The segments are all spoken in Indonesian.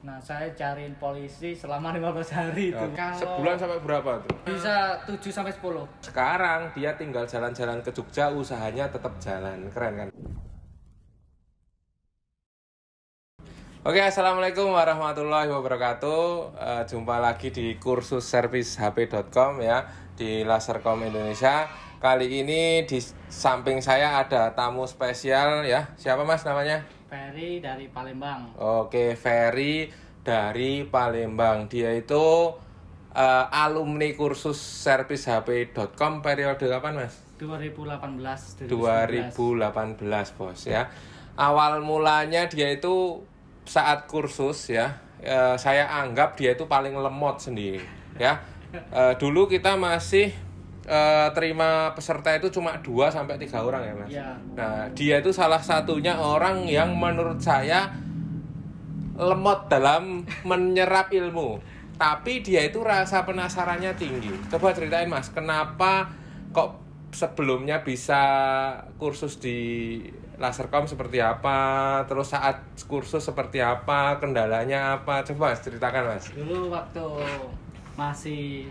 Nah, saya cariin polisi selama 15 hari itu. Sebulan sampai berapa tuh? Bisa 7 sampai 10. Sekarang dia tinggal jalan-jalan ke Jogja, usahanya tetap jalan. Keren kan? Oke, assalamualaikum warahmatullahi wabarakatuh. Jumpa lagi di kursusservicehp.com ya, di Lasercom Indonesia. Kali ini di samping saya ada tamu spesial ya. Siapa Mas namanya? Ferry dari Palembang. Oke, Ferry dari Palembang. Dia itu alumni kursus servicehp.com periode kapan Mas? 2018. 2018 Bos ya. Awal mulanya dia itu saat kursus ya, saya anggap dia itu paling lemot sendiri ya. Dulu kita masih terima peserta itu cuma 2 sampai 3 orang ya Mas. Ya. Nah, dia itu salah satunya orang yang menurut saya lemot dalam menyerap ilmu. Tapi dia itu rasa penasarannya tinggi. Coba ceritain Mas, kenapa kok sebelumnya bisa kursus di Lasercom seperti apa, terus saat kursus seperti apa, kendalanya apa, coba Mas ceritakan Mas. Dulu waktu masih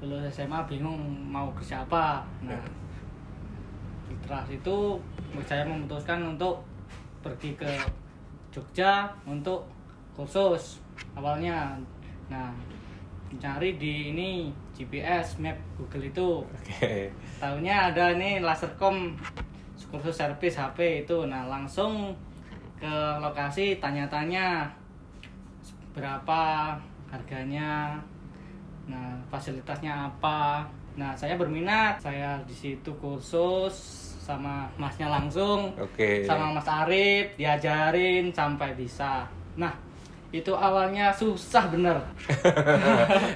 lulus SMA bingung mau kerja apa. Nah, setelah itu saya memutuskan untuk pergi ke Jogja untuk kursus awalnya. Nah, cari di ini GPS map Google itu. Oke. Tahunya ada ini Lasercom kursus servis HP itu. Nah, langsung ke lokasi tanya-tanya berapa harganya. Nah, fasilitasnya apa. Nah, saya berminat. Saya di situ kursus sama masnya langsung. Oke. Sama Mas Arif diajarin sampai bisa. Nah, itu awalnya susah bener.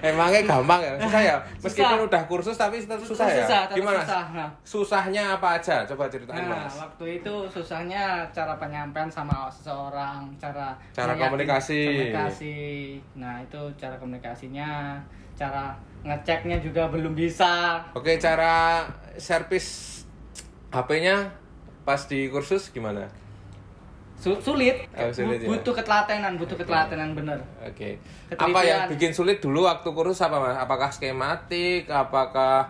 Emangnya gampang ya? Susah ya? Meskipun Susah. udah kursus tapi tetap susah ya? Tetap Gimana? Susah. Nah, susahnya apa aja? Coba ceritain Nah, Mas. waktu itu susahnya cara penyampaian sama seseorang, cara komunikasi. Nah, itu cara komunikasinya, cara ngeceknya juga belum bisa. Oke, cara servis HP-nya pas di kursus gimana? Sulit. Sulit ya? Butuh ketelatenan bener. Oke. Ketelitian. Apa yang bikin sulit dulu waktu kursus apa Mas? Apakah skematik? Apakah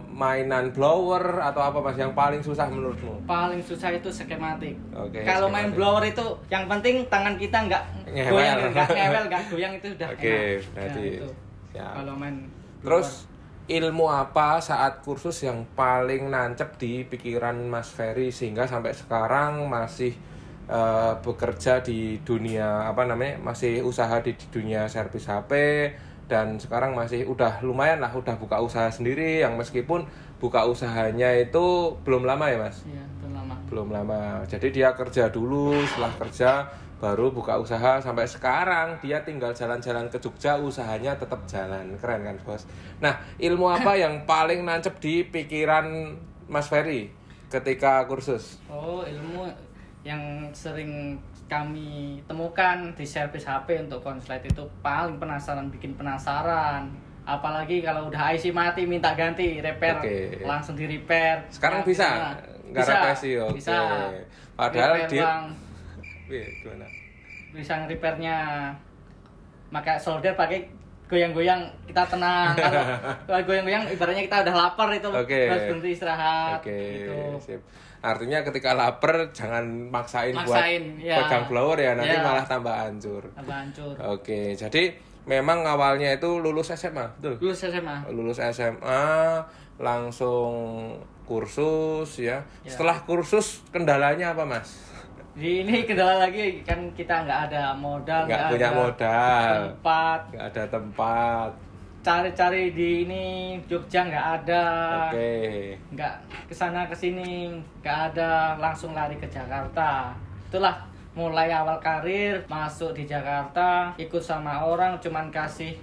mainan blower atau apa Mas yang paling susah menurutmu? Paling susah itu skematik. Oke, Kalau main skematik. blower itu yang penting tangan kita nggak Ngewel. goyang, nggak ngewel, nggak goyang itu udah Oke, enak. berarti Nah, itu. siap. Kalau main Terus ilmu apa saat kursus yang paling nancep di pikiran Mas Ferry sehingga sampai sekarang masih bekerja di dunia masih usaha di dunia servis HP dan sekarang masih udah lumayan lah udah buka usaha sendiri yang meskipun buka usahanya itu belum lama ya Mas? Iya, Belum lama. Jadi dia kerja dulu, setelah kerja baru buka usaha sampai sekarang dia tinggal jalan-jalan ke Jogja, usahanya tetap jalan. Keren kan Bos? Nah, ilmu apa yang paling nancep di pikiran Mas Ferry ketika kursus? Oh, ilmu yang sering kami temukan di servis HP untuk konslet itu paling bikin penasaran. Apalagi kalau udah IC mati minta ganti, repair, Oke. langsung di repair. Sekarang bisa? Nggak revisi, oke. Bisa. Padahal Repair dia... Gimana? Bisa nge-repairnya pakai solder, pakai goyang-goyang, kita tenang. Kalau goyang-goyang ibaratnya kita udah lapar itu, Oke. harus berhenti istirahat. Oke, Gitu. sip. Artinya ketika lapar jangan maksain buat ya. pegang blower ya, nanti Ya. malah tambah hancur. Hancur. Oke, jadi memang awalnya itu lulus SMA, betul? Lulus SMA langsung kursus ya. Setelah kursus kendalanya apa Mas? Di ini kendala lagi kan kita nggak ada modal, Nggak punya ada modal, nggak ada tempat. cari-cari di ini Jogja nggak ada. Oke. Nggak kesana kesini nggak ada, langsung lari ke Jakarta. Itulah mulai awal karir masuk di Jakarta, ikut sama orang cuman kasih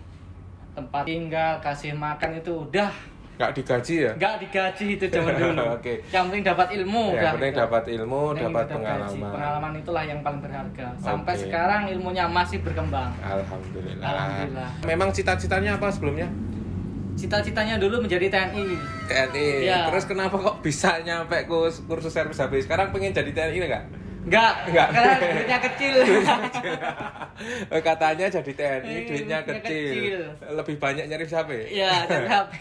tempat tinggal, kasih makan itu udah Nggak digaji ya? nggak digaji itu zaman dulu. Oke. Yang penting dapat ilmu. Yang penting gitu. dapat ilmu, Yang dapat penting pengalaman. Pengalaman itulah yang paling berharga. Sampai Oke. sekarang ilmunya masih berkembang. Alhamdulillah. Alhamdulillah. Memang cita-citanya apa sebelumnya? Cita-citanya dulu menjadi TNI. TNI. Ya. Terus kenapa kok bisa nyampe kursus servis HP? Sekarang pengen jadi TNI nggak? Enggak, karena duitnya kecil. Katanya jadi TNI duitnya Duitnya kecil. kecil. Lebih banyak nyari HP. Iya, dari HP.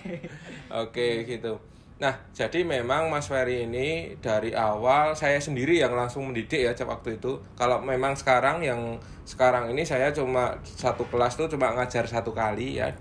Oke, gitu. Nah, jadi memang Mas Ferry ini dari awal saya sendiri yang langsung mendidik ya waktu itu. Kalau memang sekarang ini saya cuma satu kelas tuh cuma ngajar 1 kali ya,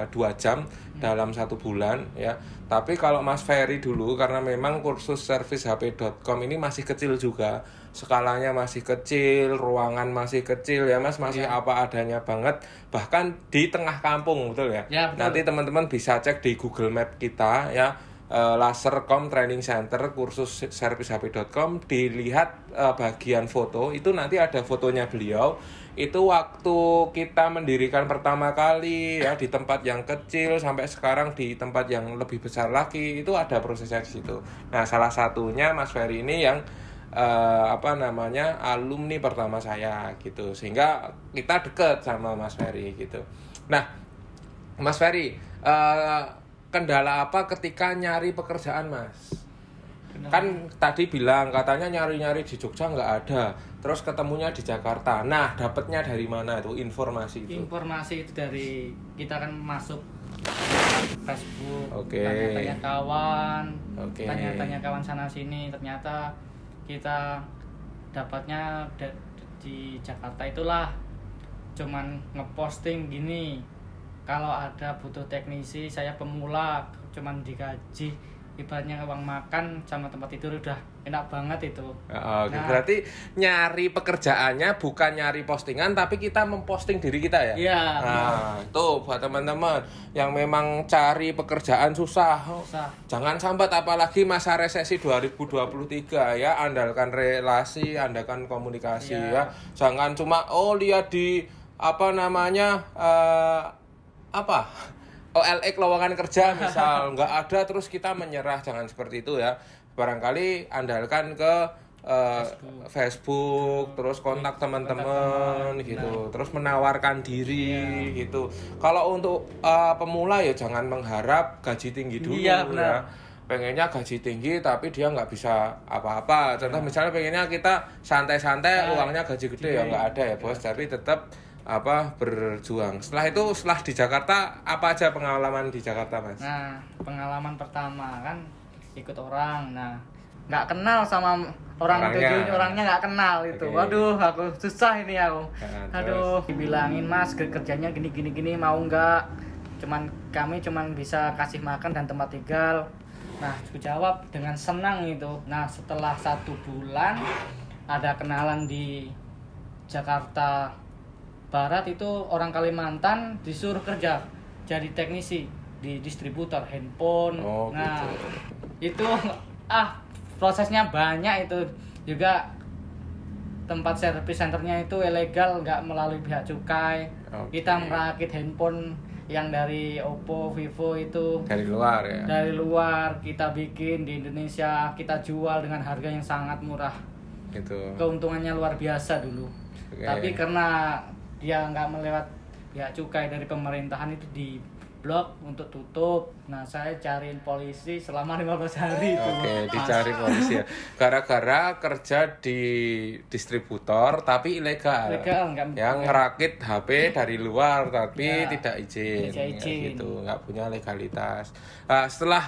2 jam dalam 1 bulan ya. Tapi kalau Mas Ferry dulu karena memang kursus servicehp.com ini masih kecil juga. Skalanya masih kecil, ruangan masih kecil ya Mas, masih apa adanya banget. Bahkan di tengah kampung, betul ya? Ya, betul. Nanti teman-teman bisa cek di Google Map kita ya. Lasercom Training Center kursus servicehp.com, dilihat bagian foto itu nanti ada fotonya beliau itu waktu kita mendirikan pertama kali ya di tempat yang kecil sampai sekarang di tempat yang lebih besar lagi, itu ada prosesnya di situ. Nah, salah satunya Mas Ferry ini yang alumni pertama saya gitu, sehingga kita deket sama Mas Ferry gitu. Nah, Mas Ferry, kendala apa ketika nyari pekerjaan, Mas? Kan tadi bilang katanya nyari-nyari di Jogja nggak ada, terus ketemunya di Jakarta. Nah, dapatnya dari mana itu informasi itu? Informasi itu dari kita kan masuk Facebook, Oke. tanya-tanya kawan, Oke. tanya-tanya kawan sana sini. Ternyata kita dapatnya di Jakarta itulah, cuman ngeposting gini. Kalau ada butuh teknisi, saya pemula, cuman digaji ibaratnya uang makan sama tempat tidur udah enak banget itu. Oke, berarti nyari pekerjaannya bukan nyari postingan, tapi kita memposting diri kita ya? Iya. Nah, itu buat teman-teman yang memang cari pekerjaan susah. Jangan sambat, apalagi masa resesi 2023 ya, andalkan relasi, andalkan komunikasi ya. Jangan cuma lihat di OLX lowongan kerja misal nggak ada terus kita menyerah, jangan seperti itu ya. Barangkali andalkan ke Facebook, terus kontak teman-teman gitu, terus menawarkan diri gitu. Kalau untuk pemula ya jangan mengharap gaji tinggi dulu ya. Pengennya gaji tinggi tapi dia nggak bisa apa-apa. Contoh misalnya pengennya kita santai-santai, uangnya gaji gede ya nggak ada ya bos, tapi tetap berjuang. Setelah di Jakarta apa aja pengalaman di Jakarta, Mas? Nah, pengalaman pertama kan ikut orang. Nah, nggak kenal sama orangnya nggak kenal itu. Okay. Waduh, aku susah ini aku. Aduh, dibilangin Mas kerjanya gini mau nggak? Kami bisa kasih makan dan tempat tinggal. Nah, aku jawab dengan senang itu. Nah, setelah 1 bulan ada kenalan di Jakarta Barat itu orang Kalimantan disuruh kerja jadi teknisi di distributor handphone. Nah, gitu. Itu prosesnya banyak itu juga. Tempat service centernya itu ilegal, nggak melalui pihak cukai. Kita merakit handphone yang dari Oppo, Vivo itu dari luar ya. Dari luar kita bikin di Indonesia, kita jual dengan harga yang sangat murah. Gitu. Keuntungannya luar biasa dulu. Tapi karena dia nggak melewat pihak cukai dari pemerintahan itu di blok untuk tutup. Nah, saya cariin polisi selama 15 hari itu. Dicari polisi ya. Gara-gara kerja di distributor tapi ilegal. Yang ngerakit HP dari luar tapi tidak izin. Gitu, nggak punya legalitas. Setelah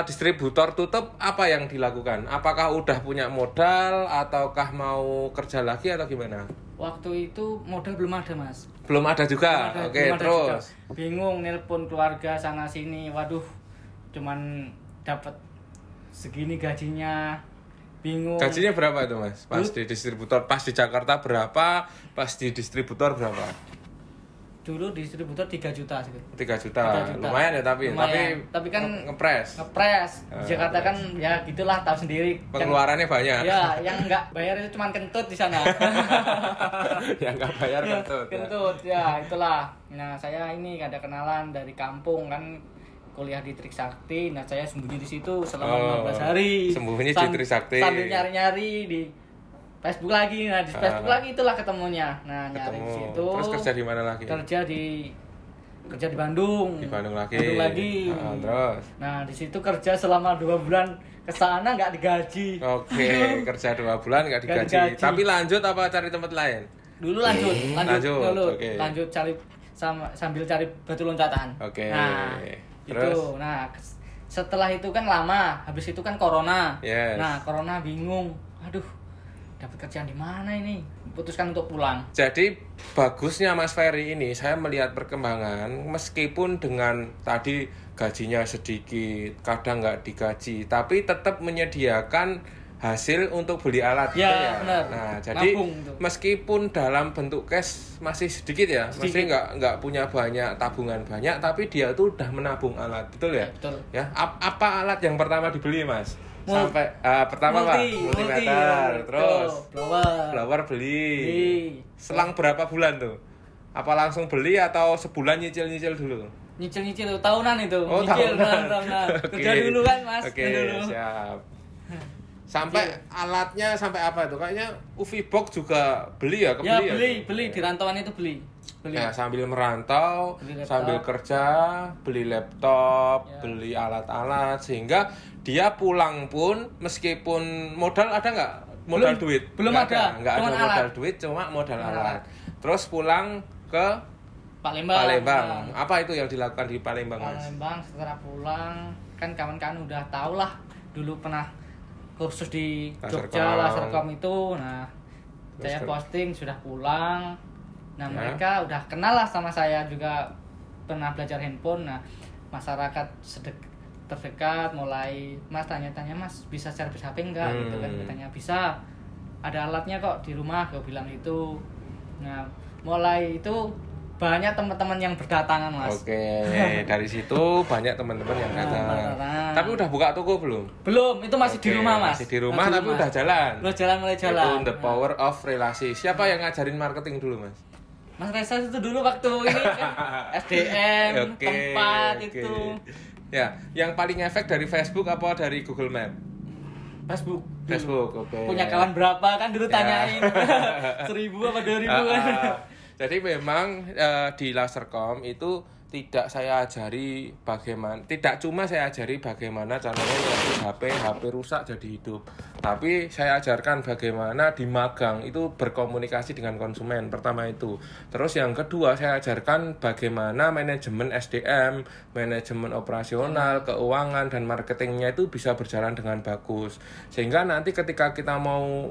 distributor tutup, apa yang dilakukan? Apakah udah punya modal ataukah mau kerja lagi atau gimana? Waktu itu modal belum ada, Mas. Belum ada juga. Oke, terus juga. Bingung nelpon keluarga sana sini. Waduh, cuman dapat segini gajinya. Bingung. Gajinya berapa itu, Mas? Pas di distributor, pas di Jakarta berapa? Pas di distributor berapa? Dulu distributor 3 juta sih. 3 juta. Lumayan ya tapi kan ngepres. Di Jakarta kan ya gitulah, tahu sendiri. Pengeluarannya banyak. Ya, yang enggak bayar itu cuma kentut di sana. Yang enggak bayar kentut. Kentut ya, itulah. Nah, saya ini ada kenalan dari kampung kan, kuliah di Trisakti. Nah, saya sembunyi di situ selama 15 hari. Sembunyi di Trisakti. Sambil nyari-nyari di Facebook lagi. Nah, di Facebook lagi itulah ketemunya. Nah, nyari di situ. Terus kerja di mana lagi? Kerja di kerja di Bandung. Di Bandung lagi. Terus. Nah, di situ kerja selama 2 bulan ke sana nggak digaji. Oke, kerja 2 bulan nggak digaji. Tapi lanjut apa cari tempat lain? Dulu lanjut dulu. Okay. Lanjut cari sambil cari batu loncatan. Oke. Nah, terus? itu. Nah, setelah itu kan lama, habis itu kan corona. Yes. Nah, corona bingung. Aduh, dapat kerjaan di mana ini? Putuskan untuk pulang. Jadi bagusnya Mas Ferry ini saya melihat perkembangan meskipun dengan tadi gajinya sedikit, kadang nggak digaji, tapi tetap menyediakan hasil untuk beli alat ya. Benar. Nah, jadi Nabung, meskipun dalam bentuk cash masih sedikit ya, masih nggak punya banyak tabungan banyak, tapi dia tuh udah menabung alat, betul ya? Betul. Ya, apa alat yang pertama dibeli Mas? Sampai pertama multimeter, terus blower beli. Selang berapa bulan tuh? Apa langsung beli atau sebulan nyicil dulu? Nyicil tahunan itu. Oh, tahunan. Kerja dulu kan Mas. Dulu. Siap. Sampai alatnya sampai apa itu? Kayaknya UV box juga beli ya? Beli di rantauan itu beli. Ya, sambil merantau, sambil kerja, beli laptop, beli alat-alat, sehingga dia pulang pun meskipun modal ada nggak? Duit? Belum ada. Nggak ada modal duit, cuma modal alat. Terus pulang ke Palembang. Apa itu yang dilakukan di Palembang, Mas? Palembang setelah pulang, kan kawan-kawan udah tahu lah, dulu pernah kursus di Jogja, Lasercom itu. Nah, saya posting sudah pulang. Nah, mereka udah kenal lah sama saya, juga pernah belajar handphone. Nah, masyarakat terdekat mulai, Mas tanya-tanya, Mas bisa servis HP enggak? Gitu kan, katanya bisa, ada alatnya kok di rumah, gue bilang itu. Nah, mulai itu banyak teman-teman yang berdatangan, Mas. Oke, dari situ banyak teman-teman yang datang. Tapi udah buka toko belum? Belum, itu masih di rumah, Mas. Masih di rumah tapi udah jalan. Mulai jalan. Itu the power of relasi. Siapa yang ngajarin marketing dulu, Mas? Mas Reza itu dulu waktu ini kan SDM, tempat itu. Ya, yang paling efek dari Facebook apa dari Google Map? Facebook, oke. Punya kawan berapa kan dulu tanyain. 1.000 apa 2.000 kan. Jadi memang di Lasercom itu tidak cuma saya ajari bagaimana caranya nyervis HP rusak jadi hidup. Tapi saya ajarkan bagaimana di magang itu berkomunikasi dengan konsumen, pertama itu. Terus yang kedua saya ajarkan bagaimana manajemen SDM, manajemen operasional, keuangan dan marketingnya itu bisa berjalan dengan bagus. Sehingga nanti ketika kita mau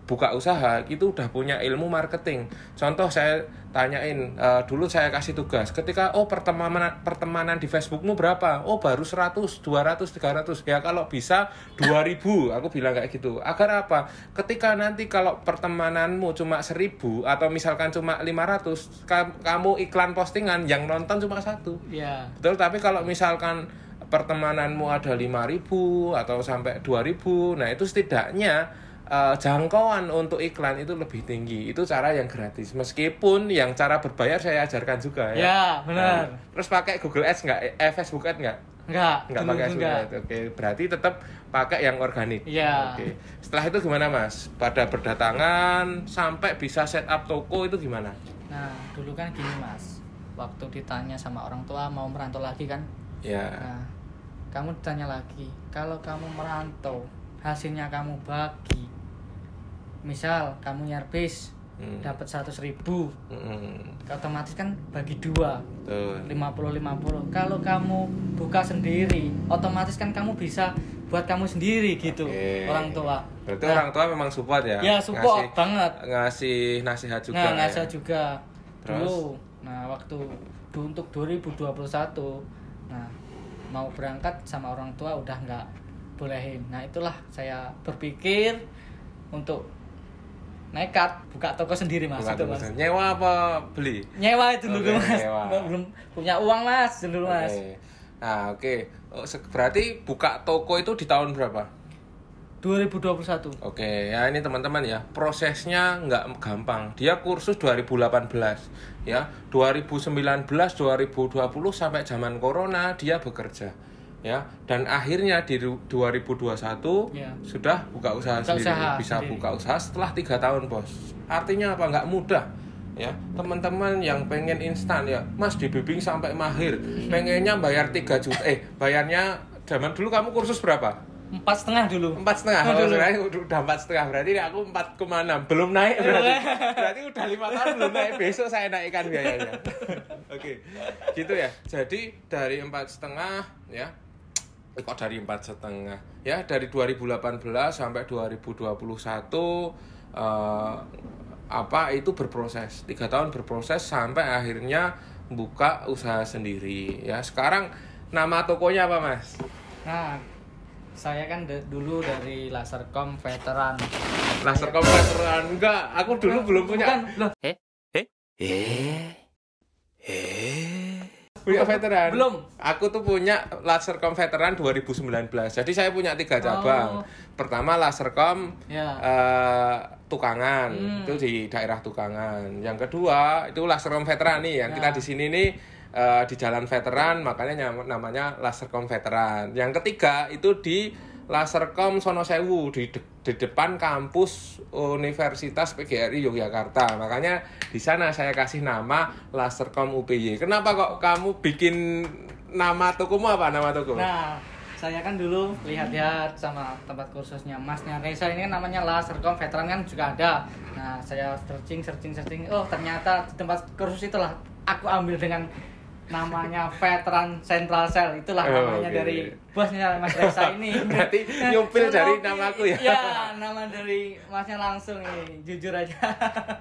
buka usaha itu udah punya ilmu marketing. Contoh saya tanyain, dulu saya kasih tugas ketika pertemanan di Facebookmu berapa? Oh baru 100, 200, 300. Ya kalau bisa 2000, aku bilang kayak gitu. Agar apa? Ketika nanti kalau pertemananmu cuma 1000 atau misalkan cuma 500, kamu iklan postingan yang nonton cuma 1. Iya. Betul, tapi kalau misalkan pertemananmu ada 5.000 atau sampai 2.000, nah itu setidaknya jangkauan untuk iklan itu lebih tinggi. Itu cara yang gratis. Meskipun yang cara berbayar saya ajarkan juga ya. Ya, benar. Terus pakai Google Ads nggak? Facebook Ads nggak? Nggak pakai Google Ads. Oke, berarti tetap pakai yang organik. Iya. Oke. Setelah itu gimana, Mas? Pada berdatangan sampai bisa set up toko itu gimana? Nah, dulu kan gini, Mas. Waktu ditanya sama orang tua mau merantau lagi kan? Ya. Nah, kamu ditanya lagi, kalau kamu merantau, hasilnya kamu bagi. Misal kamu nyervis dapat 100.000, otomatis kan bagi 2, 50-50. Kalau kamu buka sendiri, otomatis kan kamu bisa buat kamu sendiri gitu. Orang tua. Berarti orang tua memang support ya? Ya support banget. Ngasih nasihat juga. Nah, nasihat juga. Dulu, nah waktu untuk 2021, nah mau berangkat sama orang tua udah nggak bolehin. Nah itulah saya berpikir untuk nekat buka toko sendiri, Mas. Itu, Mas. Nyewa apa beli? Nyewa itu dulu, Mas. Belum punya uang, Mas, dulu, Mas. Nah, oke. Berarti buka toko itu di tahun berapa? 2021. Oke, ya ini teman-teman ya, prosesnya nggak gampang. Dia kursus 2018, ya. 2019, 2020 sampai zaman corona dia bekerja. Ya, dan akhirnya di 2021 sudah buka usaha sendiri. Bisa buka usaha setelah 3 tahun, Bos. Artinya apa? Nggak mudah. ya teman-teman yang pengen instan ya Mas dibimbing sampai mahir, pengennya bayar 3 juta, bayarnya zaman dulu kamu kursus berapa? 4,5 dulu. 4,5. Udah 4,5 berarti aku 4,6 belum naik berarti udah 5 tahun belum naik, besok saya naikkan biayanya. Oke. Gitu ya. Jadi dari 4,5 ya. Kok dari 4,5 ya, dari 2018 sampai 2021 itu berproses 3 tahun berproses sampai akhirnya buka usaha sendiri ya. Sekarang nama tokonya apa Mas? Nah, saya kan dulu dari Lasercom Veteran. Lasercom Veteran enggak, aku dulu belum punya. Punya veteran. Belum. Aku tuh punya Lasercom Veteran 2019. Jadi saya punya 3 cabang. Pertama Lasercom Tukangan, itu di daerah Tukangan. Yang kedua itu Lasercom Veteran nih, yang kita di sini nih di Jalan Veteran, makanya namanya Lasercom Veteran. Yang ketiga itu di Lasercom Sonosewu di depan kampus Universitas PGRI Yogyakarta. Makanya di sana saya kasih nama Lasercom UPY. Kenapa kok kamu bikin nama tokomu apa nama toko? Nah, saya kan dulu lihat-lihat sama tempat kursusnya Masnya Reza ini kan namanya Lasercom Veteran kan juga ada. Nah, saya searching. Oh, ternyata di tempat kursus itulah aku ambil dengan namanya Veteran Central Cell, itulah namanya dari bosnya Mas Reza ini. Berarti nyupil dari namaku ya? Iya, nama dari Masnya langsung ini, jujur aja.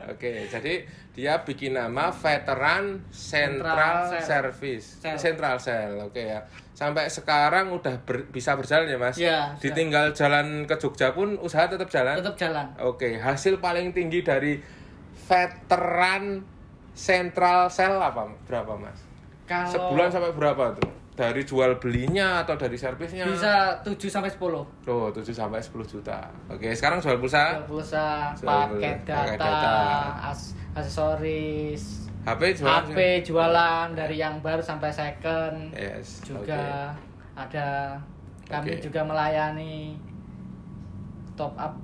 Oke, jadi dia bikin nama Veteran Central Service, Central Cell, oke ya. Sampai sekarang udah bisa berjalan ya Mas? Iya. Ditinggal jalan ke Jogja pun usaha tetap jalan? Tetap jalan. Oke, hasil paling tinggi dari Veteran Central Cell berapa Mas? Kalau sebulan sampai berapa tuh? Dari jual belinya atau dari servisnya? Bisa 7-10. Oh, 7-10 juta. Oke, sekarang jual pulsa? Jual pulsa, paket data, aksesoris, HP jualan dari yang baru sampai second. Yes. Juga ada, kami juga melayani top up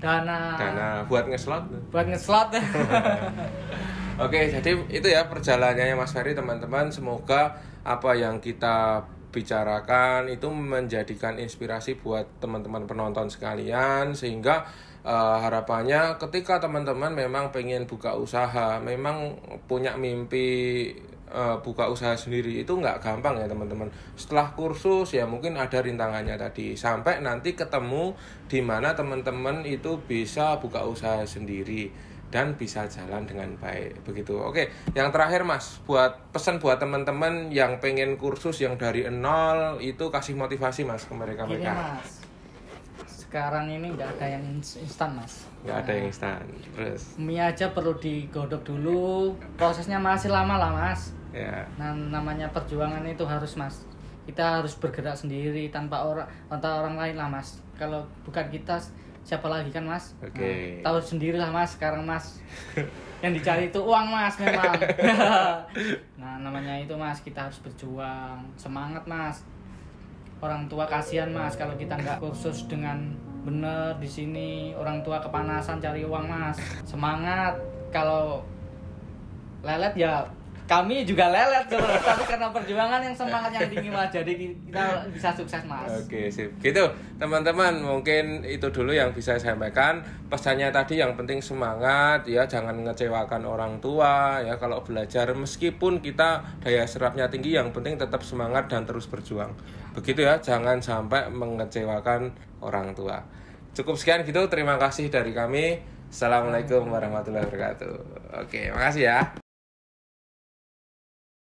dana buat ngeslot. Oke, jadi itu ya perjalanannya Mas Ferry teman-teman. Semoga apa yang kita bicarakan itu menjadikan inspirasi buat teman-teman penonton sekalian, sehingga harapannya ketika teman-teman memang pengen buka usaha, memang punya mimpi buka usaha sendiri, itu nggak gampang ya teman-teman. Setelah kursus ya mungkin ada rintangannya tadi, sampai nanti ketemu di mana teman-teman itu bisa buka usaha sendiri dan bisa jalan dengan baik begitu. Oke, yang terakhir Mas, buat pesan buat teman-teman yang pengen kursus yang dari nol, itu kasih motivasi Mas ke mereka. Gini Mas, sekarang ini nggak ada yang instan Mas. Nggak ada yang instan. Terus mie aja perlu digodok dulu, prosesnya masih lama lah Mas. Ya. Nah, namanya perjuangan itu harus Mas. Kita harus bergerak sendiri tanpa orang lain lah Mas. Kalau bukan kita, siapa lagi kan Mas? Oke. Tahu sendirilah Mas sekarang Mas. Yang dicari itu uang Mas memang. Nah, namanya itu Mas, kita harus berjuang. Semangat Mas. Orang tua kasihan Mas kalau kita nggak kursus dengan bener di sini. Orang tua kepanasan cari uang Mas. Semangat. Kalau lelet ya kami juga lelet, tapi karena perjuangan yang semangat yang tinggi Mas, jadi kita bisa sukses Mas. Oke, sip. Gitu teman-teman, mungkin itu dulu yang bisa saya sampaikan. Pesannya tadi yang penting semangat ya, jangan mengecewakan orang tua ya. Kalau belajar meskipun kita daya serapnya tinggi, yang penting tetap semangat dan terus berjuang. Begitu ya, jangan sampai mengecewakan orang tua. Cukup sekian gitu, terima kasih dari kami. Assalamualaikum warahmatullahi wabarakatuh. Oke, makasih ya.